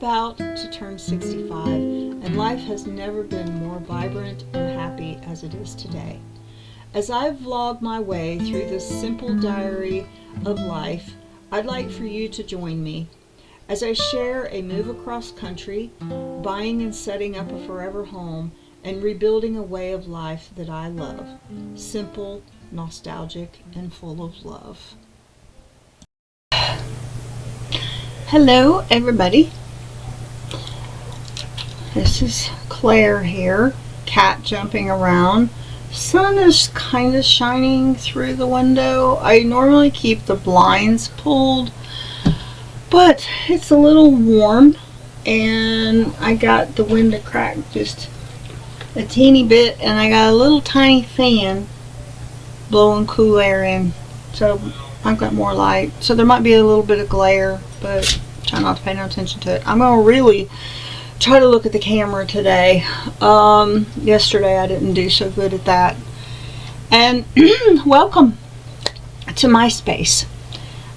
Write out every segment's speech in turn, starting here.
about to turn 65, and life has never been more vibrant and happy as it is today. As I vlog my way through this simple diary of life, I'd like for you to join me as I share a move across country, buying and setting up a forever home, and rebuilding a way of life that I love. Simple, nostalgic, and full of love. Hello everybody. This is Claire here. Cat jumping around. Sun is kind of shining through the window. I normally keep the blinds pulled, but it's a little warm and I got the window cracked just a teeny bit, and I got a little tiny fan blowing cool air in, so I've got more light, so there might be a little bit of glare, but try not to pay no attention to it. I'm gonna really try to look at the camera today. Yesterday I didn't do so good at that. And welcome to my space.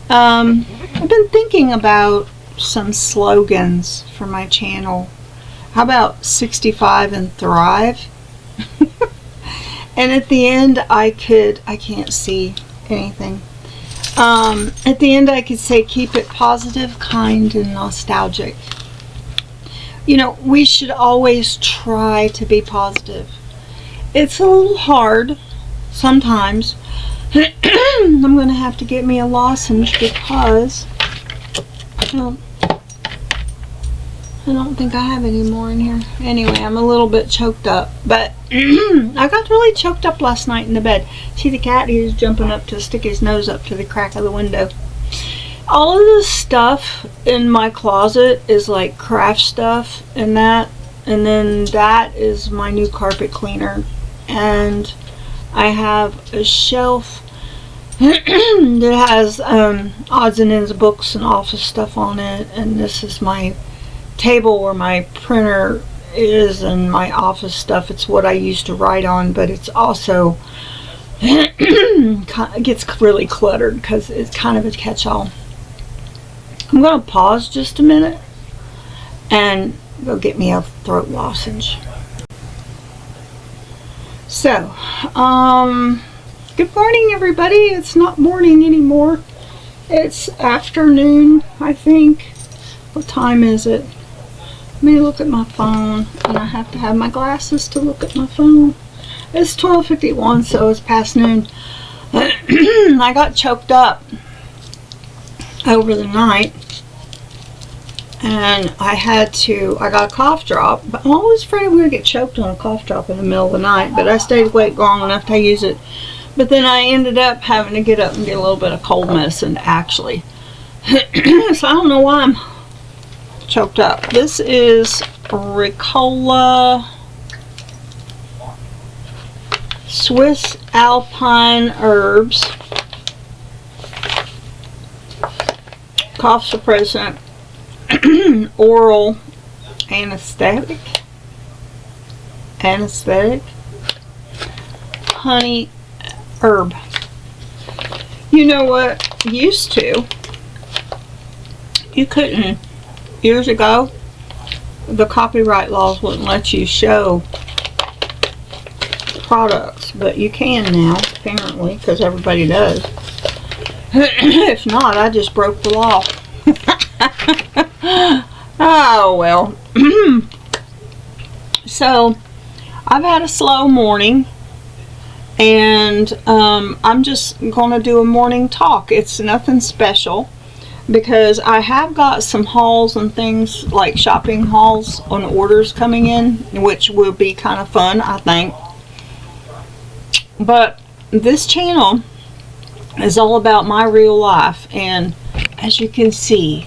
I've been thinking about some slogans for my channel. How about 65 and thrive? And at the end I can't see anything. At the end I could say keep it positive, kind, and nostalgic. You know, we should always try to be positive. It's a little hard sometimes. I'm going to have to get me a lozenge because I don't think I have any more in here. Anyway, I'm a little bit choked up, but I got really choked up last night in the bed. See the cat? He was jumping up to stick his nose up to the crack of the window. All of this stuff in my closet is like craft stuff and that, and then that is my new carpet cleaner, and I have a shelf that has odds and ends of books and office stuff on it, and this is my table where my printer is and my office stuff. It's what I used to write on, but it's also it gets really cluttered because it's kind of a catch-all. I'm going to pause just a minute and go get me a throat lozenge. So, good morning everybody. It's not morning anymore. It's afternoon, I think. What time is it? Let me look at my phone, and I have to have my glasses to look at my phone. It's 12:51, so it's past noon. I got choked up over the night, and I got a cough drop, but I'm always afraid I'm going to get choked on a cough drop in the middle of the night, but I stayed awake long enough to use it. But then I ended up having to get up and get a little bit of cold medicine, actually. So I don't know why I'm choked up. This is Ricola Swiss Alpine Herbs cough suppressant oral anesthetic honey herb. You know what? Used to, you couldn't. Years ago, the copyright laws wouldn't let you show products, but you can now, apparently, because everybody does. If not, I just broke the law. Oh, well. So, I've had a slow morning, and I'm just going to do a morning talk. It's nothing special, because I have got some hauls and things, like shopping hauls on orders coming in, which will be kind of fun, I think. But this channel is all about my real life, and as you can see,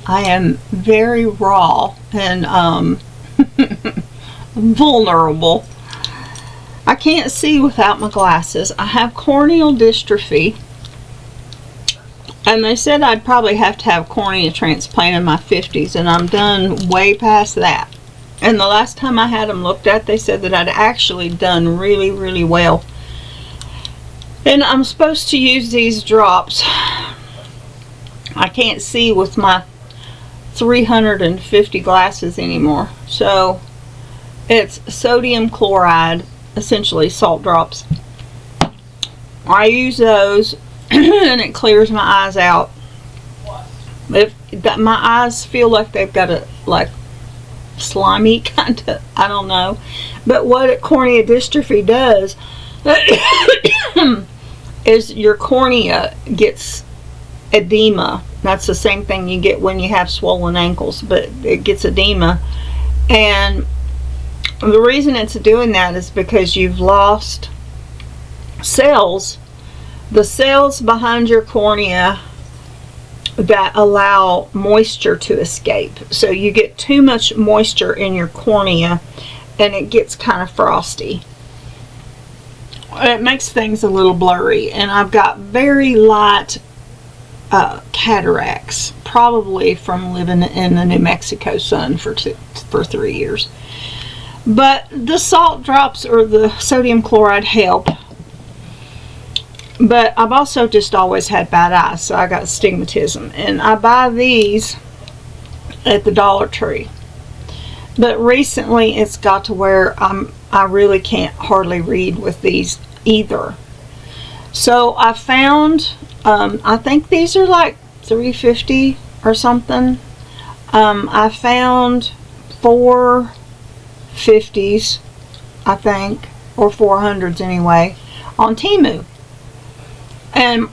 I am very raw and vulnerable. I can't see without my glasses. I have corneal dystrophy, and they said I'd probably have to have cornea transplant in my 50s, and I'm done way past that. And the last time I had them looked at, they said that I'd actually done really, really well. And I'm supposed to use these drops. I can't see with my 350 glasses anymore. So it's sodium chloride, essentially salt drops. I use those and it clears my eyes out. If that, my eyes feel like they've got a like slimy kind of, I don't know, but what cornea dystrophy does is your cornea gets edema. That's the same thing you get when you have swollen ankles, but it gets edema. And the reason it's doing that is because you've lost cells, the cells behind your cornea that allow moisture to escape. So you get too much moisture in your cornea and it gets kind of frosty. It makes things a little blurry, and I've got very light cataracts, probably from living in the New Mexico sun for 3 years. But the salt drops or the sodium chloride help. But I've also just always had bad eyes, so I got astigmatism, and I buy these at the Dollar Tree. But recently it's got to where I really can't hardly read with these either. So I found, I think these are like $3.50 or something. I found 4 50s, I think, or 400s anyway, on Temu. And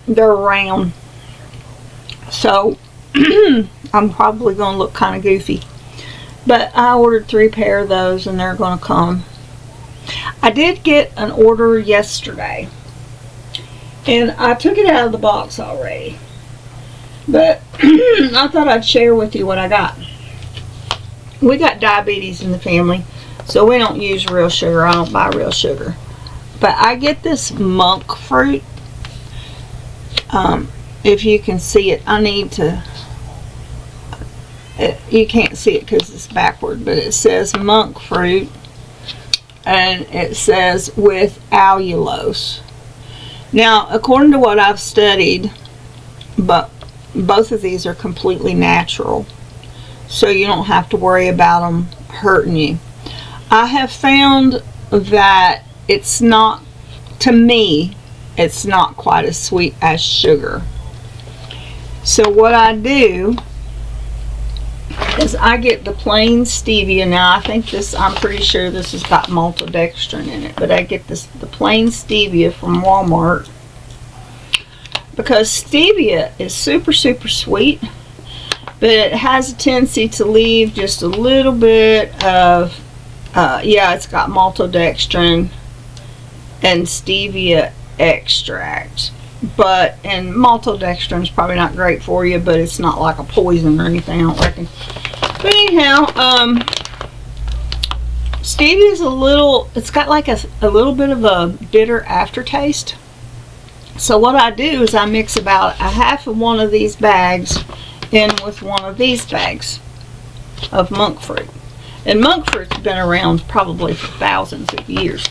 they're round. So I'm probably going to look kind of goofy. But I ordered 3 pair of those and they're going to come. I did get an order yesterday. And I took it out of the box already. But I thought I'd share with you what I got. We got diabetes in the family, so we don't use real sugar. I don't buy real sugar. But I get this monk fruit. If you can see it, I need to... you can't see it because it's backward, but it says monk fruit. And it says with allulose. Now, according to what I've studied, but both of these are completely natural. So you don't have to worry about them hurting you. I have found that it's not, to me, it's not quite as sweet as sugar. So what I do is I get the plain stevia. Now I think this, I'm pretty sure this has got maltodextrin in it, but I get this, the plain stevia from Walmart, because stevia is super sweet, but it has a tendency to leave just a little bit of yeah, it's got maltodextrin and stevia extract, and maltodextrin is probably not great for you, but it's not like a poison or anything, I don't reckon. But anyhow, stevia is a little, it's got like a little bit of a bitter aftertaste. So what I do is I mix about a half of one of these bags in with one of these bags of monk fruit. And monk fruit's been around probably for thousands of years.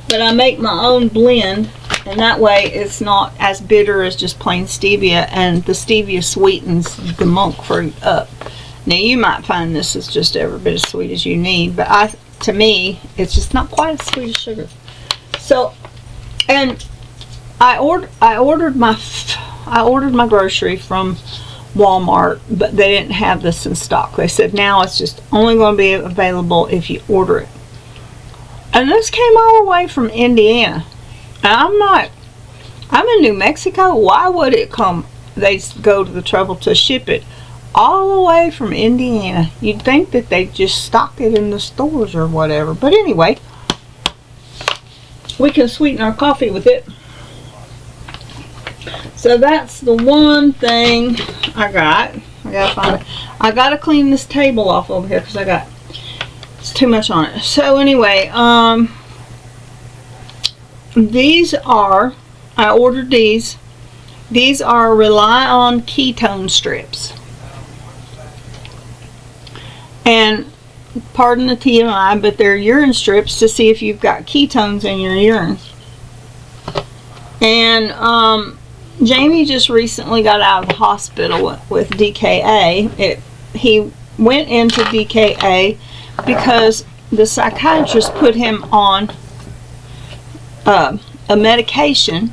But I make my own blend, and that way it's not as bitter as just plain stevia, and the stevia sweetens the monk fruit up. Now you might find this is just every bit as sweet as you need, but to me, it's just not quite as sweet as sugar. So, and I ordered my grocery from Walmart, but they didn't have this in stock. They said now it's just only going to be available if you order it. And this came all the way from Indiana. And I'm in New Mexico. Why would it come? They go to the trouble to ship it all the way from Indiana. You'd think that they just stock it in the stores or whatever. But anyway, we can sweeten our coffee with it. So that's the one thing I got. I gotta find it. I gotta clean this table off over here because it's too much on it. So anyway, these are, I ordered these. These are Rely On ketone strips. And pardon the TMI, but they're urine strips to see if you've got ketones in your urine. And Jamie just recently got out of the hospital with DKA. He went into DKA because the psychiatrist put him on a medication.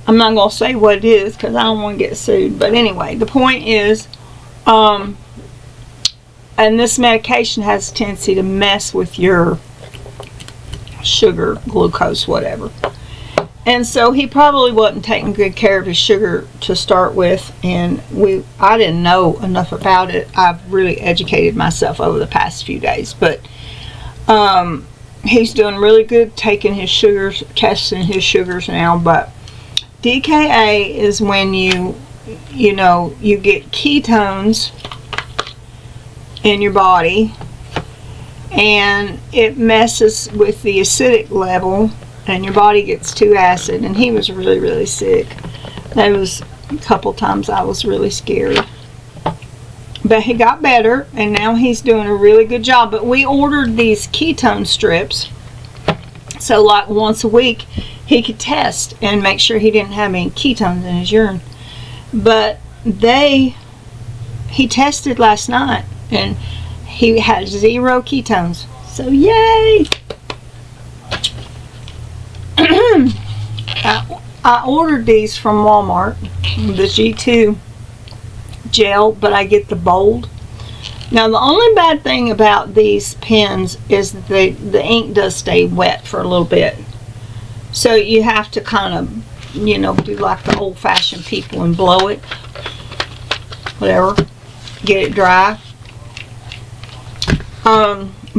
I'm not going to say what it is because I don't want to get sued. But anyway, the point is, and this medication has a tendency to mess with your sugar, glucose, whatever. And so he probably wasn't taking good care of his sugar to start with, and I didn't know enough about it. I've really educated myself over the past few days, but he's doing really good taking his sugars, testing his sugars now. But DKA is when you get ketones in your body, and it messes with the acidic level, and your body gets too acid. And he was really, really sick. There was a couple times I was really scared. But he got better, and now he's doing a really good job. But we ordered these ketone strips, so like once a week he could test and make sure he didn't have any ketones in his urine. But he tested last night, and he had 0 ketones. So yay! I ordered these from Walmart, the G2 gel, but I get the bold. Now the only bad thing about these pens is that the ink does stay wet for a little bit. So you have to kind of, do like the old-fashioned people and blow it. Whatever. Get it dry.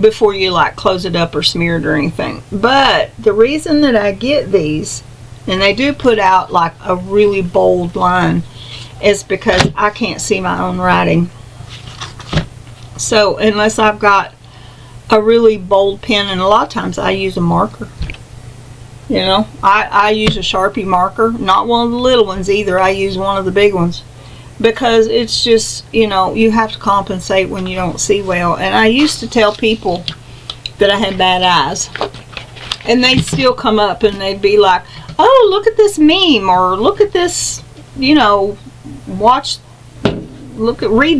Before you like close it up or smear it or anything. But the reason that I get these, and they do put out like a really bold line, is because I can't see my own writing. So unless I've got a really bold pen, and a lot of times I use a marker. I use a Sharpie marker, not one of the little ones either. I use one of the big ones. Because it's just, you have to compensate when you don't see well. And I used to tell people that I had bad eyes. And they'd still come up and they'd be like, oh, look at this meme, or look at this, read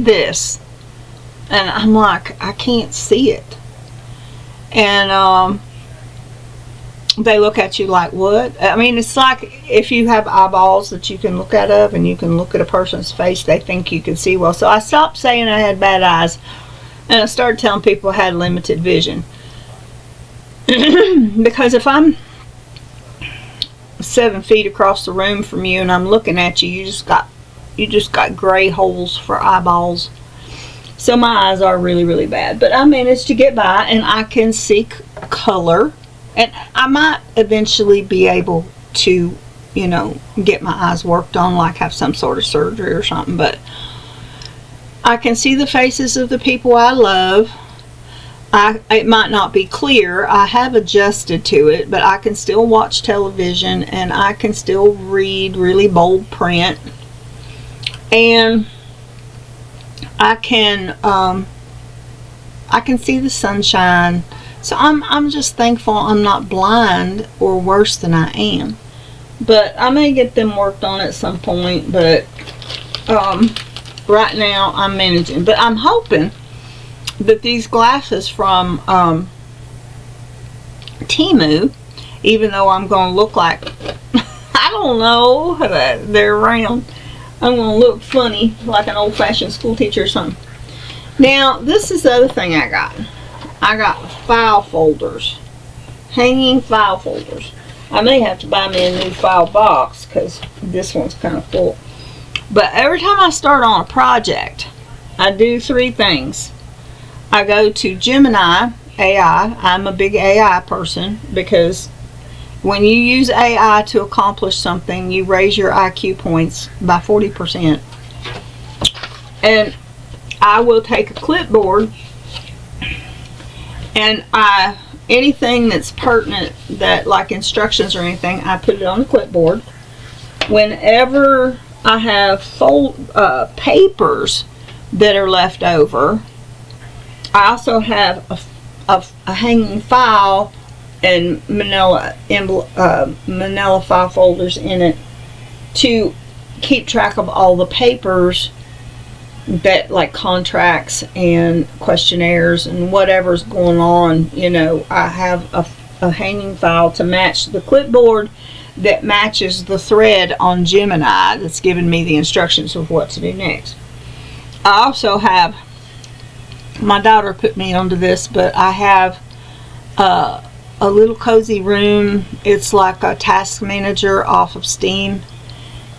this. And I'm like, I can't see it. And they look at you like, what? I mean, it's like if you have eyeballs that you can look out of and you can look at a person's face, they think you can see well. So I stopped saying I had bad eyes, and I started telling people I had limited vision. Because if I'm 7 feet across the room from you and I'm looking at you, you just got gray holes for eyeballs. So my eyes are really, really bad. But I managed to get by, and I can see color. And I might eventually be able to, get my eyes worked on, like have some sort of surgery or something. But I can see the faces of the people I love. It might not be clear. I have adjusted to it, but I can still watch television, and I can still read really bold print. And I can see the sunshine. So I'm just thankful I'm not blind or worse than I am. But I may get them worked on at some point. But right now I'm managing. But I'm hoping that these glasses from Temu, even though I'm going to look like, I don't know, they're round. I'm going to look funny, like an old-fashioned school teacher or something. Now, this is the other thing I got. I got file folders, hanging file folders. I may have to buy me a new file box because this one's kind of full. But every time I start on a project, I do 3 things. I go to Gemini AI. I'm a big AI person because when you use AI to accomplish something, you raise your IQ points by 40%. And I will take a clipboard, and anything that's pertinent, that like instructions or anything, I put it on the clipboard. Whenever I have papers that are left over, I also have a hanging file and manila file folders in it to keep track of all the papers that, like contracts and questionnaires and whatever's going on. You know, I have a hanging file to match the clipboard that matches the thread on Gemini that's giving me the instructions of what to do next. I also have, my daughter put me onto this, but I have a little cozy room. It's like a task manager off of Steam,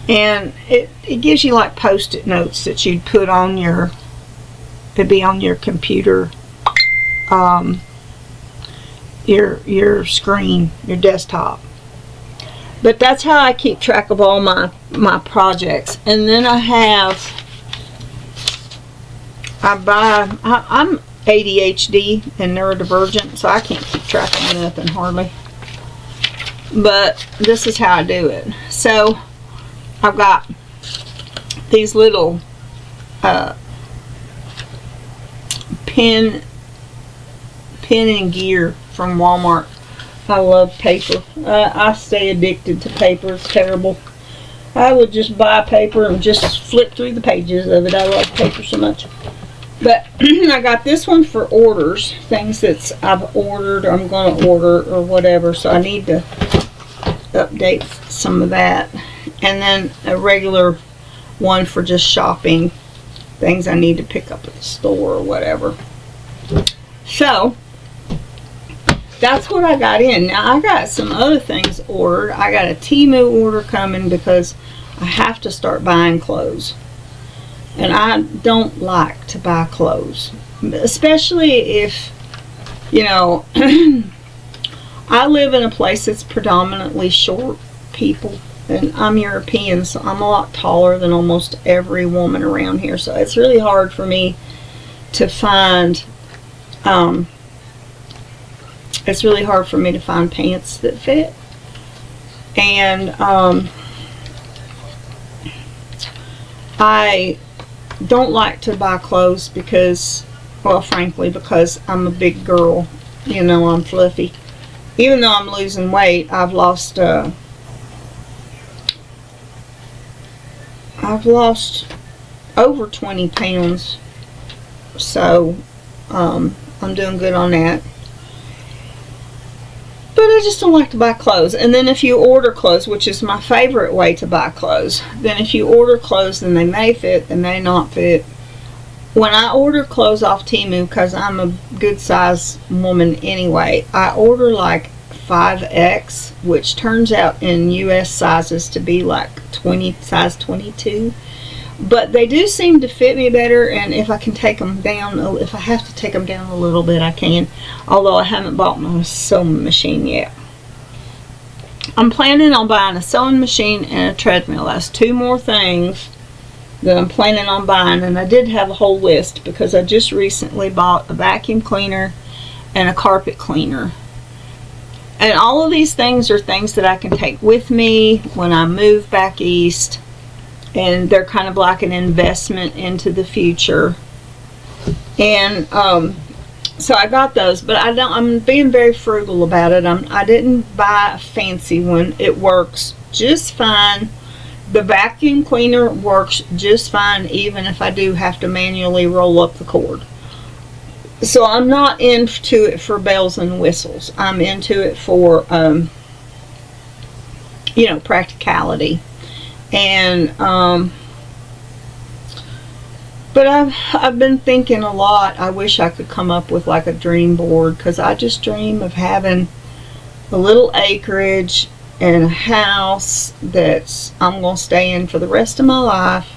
and it gives you like post-it notes that you'd put on your, it'd be on your computer, your screen, your desktop. But that's how I keep track of all my projects. And then I'm ADHD and neurodivergent, so I can't keep track of nothing hardly. But this is how I do it. So I've got these little pen and gear from Walmart. I love paper. I stay addicted to paper. It's terrible. I would just buy paper and just flip through the pages of it. I love paper so much. But I got this one for orders, things that I've ordered or I'm going to order or whatever. So I need to update some of that. And then a regular one for just shopping, things I need to pick up at the store or whatever. So that's what I got in. Now I got some other things ordered. I got a Temu order coming because I have to start buying clothes. And I don't like to buy clothes, especially if, you know, I live in a place that's predominantly short people, and I'm European, so I'm a lot taller than almost every woman around here. So it's really hard for me to find, it's really hard for me to find pants that fit. And I don't like to buy clothes because, well, frankly, because I'm a big girl. You know, I'm fluffy. Even though I'm losing weight, I've lost over 20 pounds. So I'm doing good on that. But I just don't like to buy clothes. And then if you order clothes, which is my favorite way to buy clothes, then if you order clothes, then they may fit, they may not fit. When I order clothes off Temu, because I'm a good size woman anyway, I order like 5X, which turns out in US sizes to be like size 22. But they do seem to fit me better, and if I can take them down, if I have to take them down a little bit, I can. Although I haven't bought my sewing machine yet. I'm planning on buying a sewing machine and a treadmill. That's two more things that I'm planning on buying, and I did have a whole list because I just recently bought a vacuum cleaner and a carpet cleaner. And all of these things are things that I can take with me when I move back east. And they're kind of like an investment into the future. And so I got those, but I'm being very frugal about it. I didn't buy a fancy one. It works just fine. The vacuum cleaner works just fine, even if I do have to manually roll up the cord. So I'm not into it for bells and whistles. I'm into it for, you know, practicality. And but I've been thinking a lot. I wish I could come up with like a dream board, because I just dream of having a little acreage and a house that's I'm going to stay in for the rest of my life,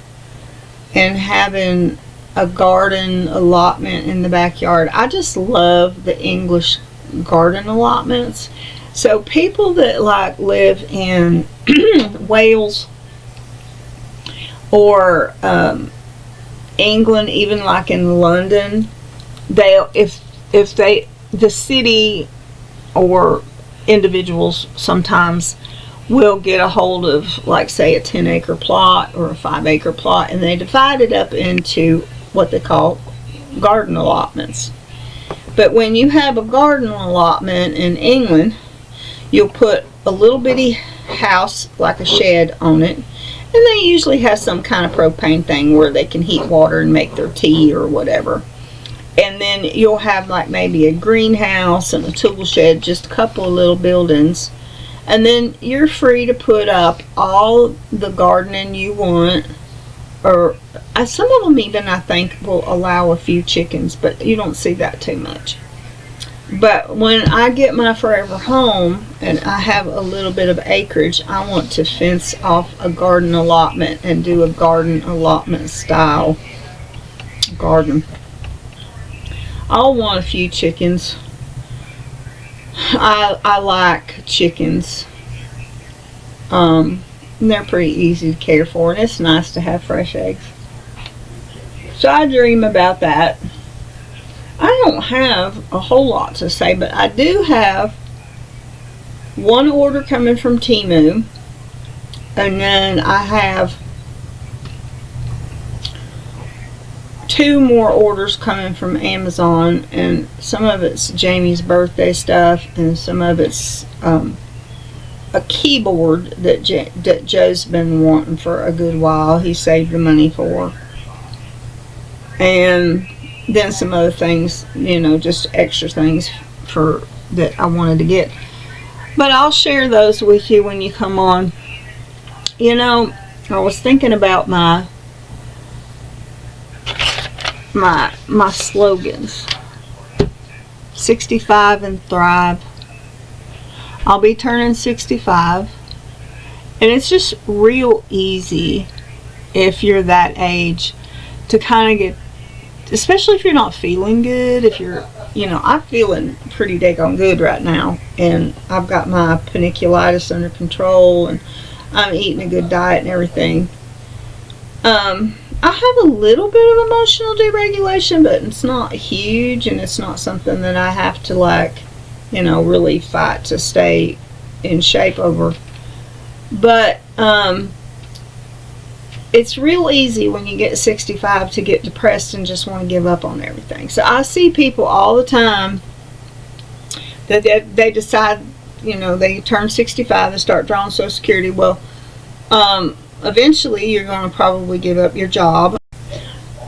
and having a garden allotment in the backyard. I just love the English garden allotments. So people that like live in Wales or England, even like in London, the city or individuals sometimes will get a hold of, like, say a 10-acre plot or a 5-acre plot, and they divide it up into what they call garden allotments. But when you have a garden allotment in England, you'll put a little bitty house like a shed on it, And they usually have some kind of propane thing where they can heat water and make their tea or whatever. And then you'll have like maybe a greenhouse and a tool shed, just a couple of little buildings. And then you're free to put up all the gardening you want. Or some of them even, I think, will allow a few chickens, but you don't see that too much. But when I get my forever home and I have a little bit of acreage, I want to fence off a garden allotment and do a garden allotment style garden. I'll want a few chickens. I like chickens. They're pretty easy to care for, and it's nice to have fresh eggs. So I dream about that. I don't have a whole lot to say, but I do have one order coming from Temu, and then I have 2 more orders coming from Amazon, and some of it's Jamie's birthday stuff, and some of it's a keyboard that Joe's been wanting for a good while. He saved the money for, and then some other things, you know, just extra things for that I wanted to get. But I'll share those with you when you come on. You know, I was thinking about my slogans. 65 and thrive. I'll be turning 65, and it's just real easy if you're that age to kind of get, especially if you're not feeling good. If you're, you know, I'm feeling pretty daggone good right now, and I've got my paniculitis under control, and I'm eating a good diet and everything. I have a little bit of emotional deregulation, but it's not huge, and it's not something that I have to, like, you know, really fight to stay in shape over. But it's real easy when you get 65 to get depressed and just want to give up on everything. So I see people all the time that they decide, you know, they turn 65 and start drawing Social Security. Well, eventually you're going to probably give up your job.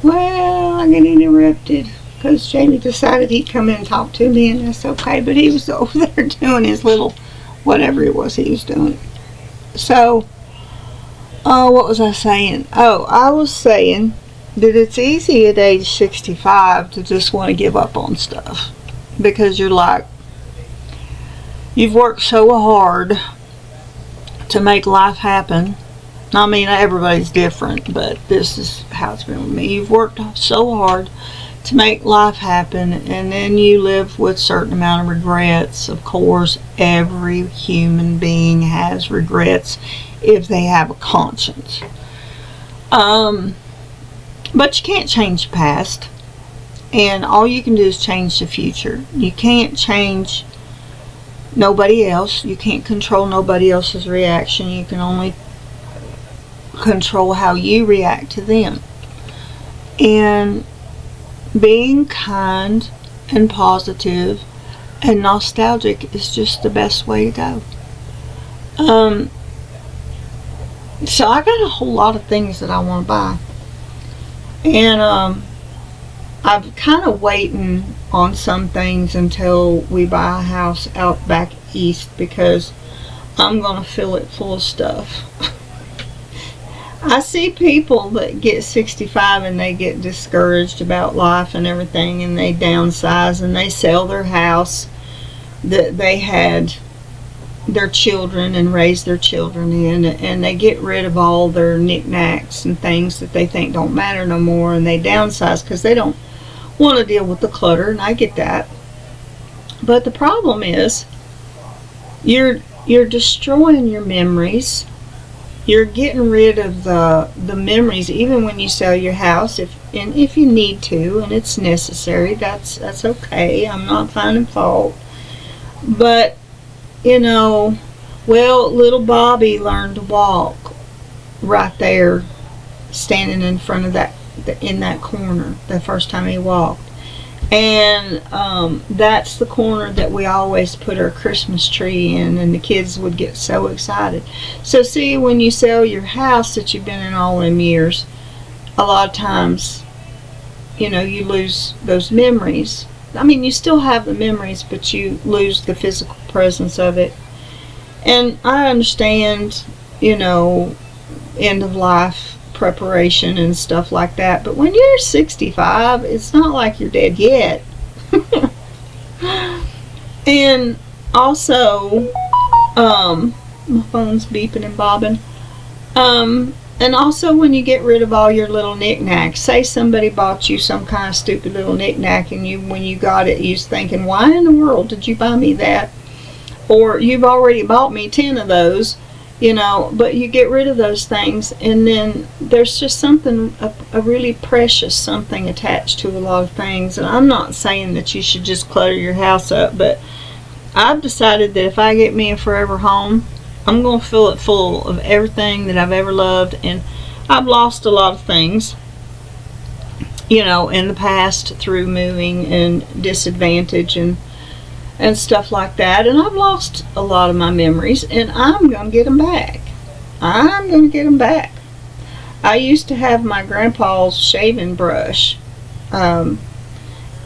Well, I get interrupted because Jamie decided he'd come in and talk to me, and that's okay. But he was over there doing his little whatever it was he was doing. So, what was I saying? Oh, I was saying that it's easy at age 65 to just want to give up on stuff, because you're like, you've worked so hard to make life happen. I mean, everybody's different, but this is how it's been with me. You've worked so hard to make life happen, and then you live with a certain amount of regrets. Of course, every human being has regrets if they have a conscience. But you can't change the past, and all you can do is change the future. You can't change nobody else. You can't control nobody else's reaction. You can only control how you react to them. And being kind and positive and nostalgic is just the best way to go. So I got a whole lot of things that I want to buy, and I'm kind of waiting on some things until we buy a house out back east, because I'm going to fill it full of stuff. I see people that get 65 and they get discouraged about life and everything, and they downsize and they sell their house that they had their children and raised their children in, and they get rid of all their knickknacks and things that they think don't matter no more, and they downsize because they don't want to deal with the clutter, and I get that. But the problem is you're destroying your memories. You're getting rid of the memories, even when you sell your house, if you need to, and it's necessary. That's okay. I'm not finding fault. But, you know, well, little Bobby learned to walk right there, standing in front of in that corner the first time he walked. And that's the corner that we always put our Christmas tree in, and the kids would get so excited. So see, when you sell your house that you've been in all them years, a lot of times, you know, you lose those memories. I mean, you still have the memories, but you lose the physical presence of it. And I understand, you know, end of life preparation and stuff like that, but when you're 65, it's not like you're dead yet. And also, my phone's beeping and bobbing. And also, when you get rid of all your little knickknacks, say somebody bought you some kind of stupid little knickknack, and when you got it, you was thinking, why in the world did you buy me that? Or you've already bought me 10 of those, you know, but you get rid of those things, and then there's just something, a really precious something attached to a lot of things. And I'm not saying that you should just clutter your house up, but I've decided that if I get me a forever home, I'm going to fill it full of everything that I've ever loved. And I've lost a lot of things, you know, in the past through moving and disadvantage and stuff like that. And I've lost a lot of my memories, and I'm going to get them back. I'm going to get them back. I used to have my grandpa's shaving brush, and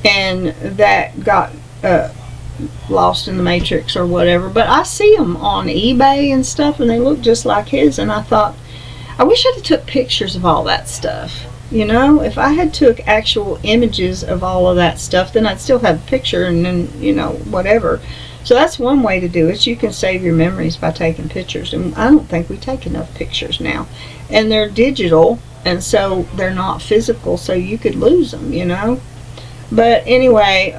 that got lost in the matrix or whatever, but I see them on eBay and stuff, and they look just like his. And I thought, I wish I'd have took pictures of all that stuff. You know, if I had took actual images of all of that stuff, then I'd still have a picture, and then, you know, whatever. So that's one way to do it. You can save your memories by taking pictures, and I don't think we take enough pictures now. And they're digital, and so they're not physical, so you could lose them, you know. But anyway,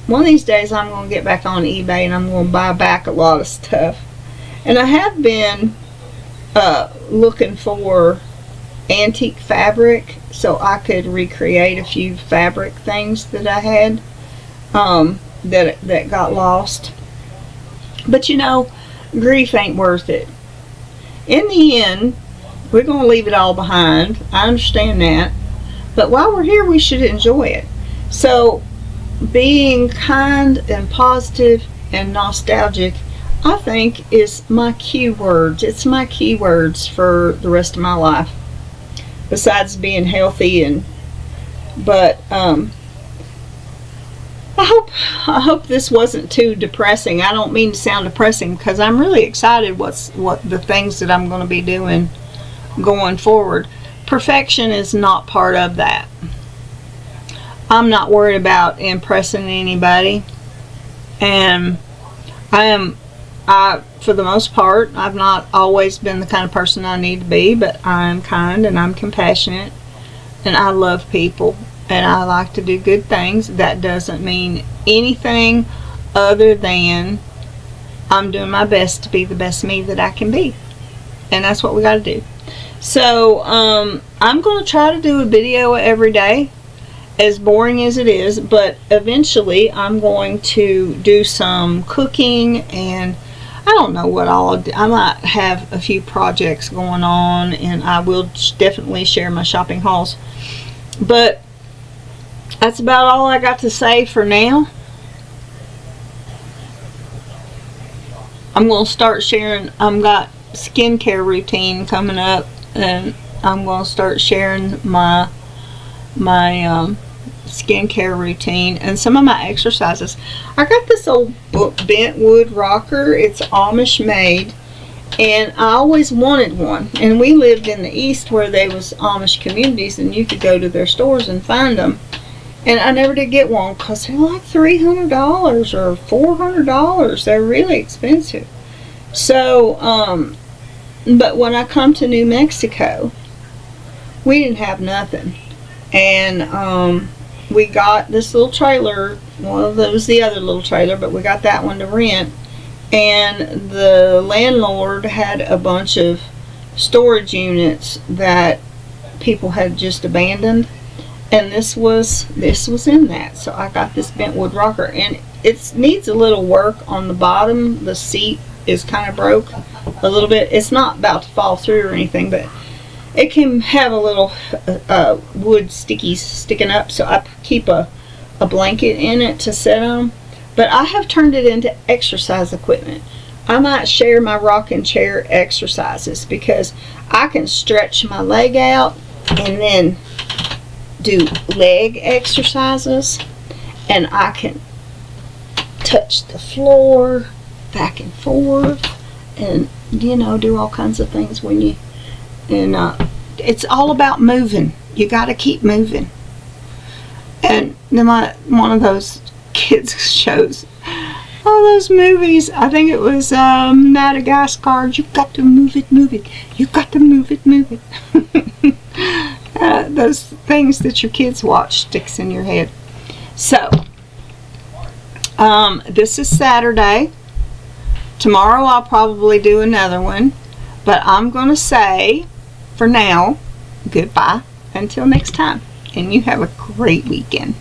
one of these days I'm going to get back on eBay, and I'm going to buy back a lot of stuff. And I have been looking for antique fabric so I could recreate a few fabric things that I had that got lost. But you know, grief ain't worth it. In the end, we're going to leave it all behind. I understand that. But while we're here, we should enjoy it. So being kind and positive and nostalgic, I think, is my keywords. It's my keywords for the rest of my life, besides being healthy. But I hope this wasn't too depressing. I don't mean to sound depressing, because I'm really excited what the things that I'm going to be doing going forward. Perfection is not part of that. I'm not worried about impressing anybody, and for the most part, I've not always been the kind of person I need to be, but I'm kind and I'm compassionate, and I love people, and I like to do good things. That doesn't mean anything other than I'm doing my best to be the best me that I can be, and that's what we got to do. So I'm going to try to do a video every day, as boring as it is, but eventually I'm going to do some cooking, and I don't know what I'll do. I might have a few projects going on, and I will definitely share my shopping hauls. But that's about all I got to say for now. I'm going to start sharing. I've got skincare routine coming up, and I'm going to start sharing my skincare routine and some of my exercises. I got this old bent wood rocker. It's Amish made, and I always wanted one. And we lived in the east where there was Amish communities, and you could go to their stores and find them. And I never did get one because they're like $300 or $400. They're really expensive. So, but when I come to New Mexico, we didn't have nothing. And we got this little trailer. Well, that was the other little trailer, but we got that one to rent. And the landlord had a bunch of storage units that people had just abandoned, and this was in that. So I got this bent wood rocker, and it needs a little work on the bottom. The seat is kind of broke a little bit. It's not about to fall through or anything, but it can have a little wood stickies sticking up, so I keep a a blanket in it to sit on, but I have turned it into exercise equipment. I might share my rocking chair exercises because I can stretch my leg out and then do leg exercises, and I can touch the floor back and forth, and do all kinds of things when you, and it's all about moving. You got to keep moving. And then one of those kids shows, all those movies, I think it was Madagascar, you got to move it, you got to move it. Those things that your kids watch sticks in your head. So this is Saturday. Tomorrow I'll probably do another one, but I'm going to say for now goodbye until next time, and you have a great weekend.